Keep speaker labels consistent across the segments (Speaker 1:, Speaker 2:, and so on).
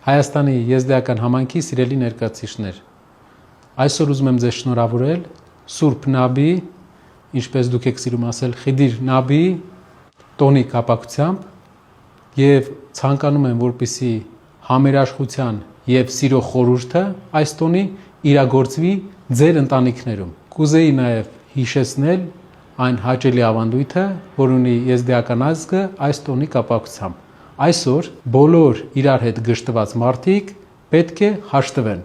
Speaker 1: Հայաստանի եզդիական համայնքի սիրելի ներկայացուցիչներ, այսօր ուզում եմ ձեզ շնորհավորել Սուրբ Նաբի, ինչպես դուք եք սիրում ասել, Խիդիր Նաբի տոնի կապակցությամբ եւ ցանկանում եմ, որպեսզի համերաշխության եւ սիրո խորհուրդը այս տոնի իրագործվի ձեր ընտանիքներում։ Կուզեի նաեւ հիշեցնել այն հաճելի ավանդույթը, որ ունի եզդիական ազգը այս տոնի կապակցությամբ։ Այսօր բոլոր իրար հետ գժտված մարդիկ պետք է հաշտվեն։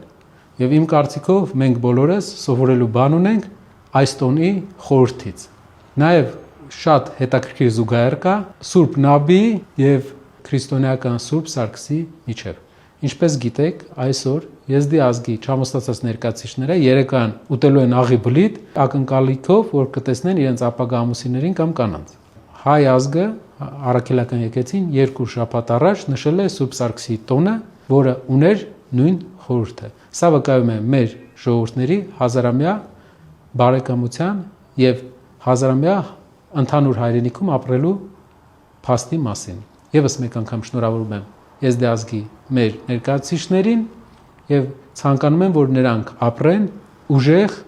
Speaker 1: Եվ իմ կարծիքով մենք բոլորս սովորելու բան ունենք այս տոնի խորհրդից։ Նաև շատ հետաքրքիր զուգահեռ կա Սուրբ Նաբի եւ քրիստոնեական Սուրբ Սարգսի միջև։ Ինչպես գիտեք, այսօր եզդի ազգի չամոստացած ներկայացուցիչները երեկոյան ուտելու են աղի բլիթ ակնկալիքով, որ կտեսնեն իրենց ապագա ամուսիններին կամ կանանց։ Հայ ազգը առաքելական եկեղեցին 2 շաբաթ առաջ նշել է Սուրբ Սարգսի տոնը, որը ուներ նույն խորհուրդը։ Սա վկայում է մեր ժողովուրդների հազարամյա բարեկամության եւ հազարամյա ընդհանուր հայրենիքում ապրելու փաստի մասին։ Եվս մեկ անգամ շնորհավորում եմ եզդի ազգի մեր ներկայացուցիչներին եւ ցանկանում եմ, որ նրանք ապրեն ուժեղ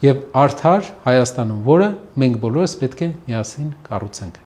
Speaker 1: եւ արդար Հայաստանում, որը մենք բոլորս պետք է միասին կառուցենք։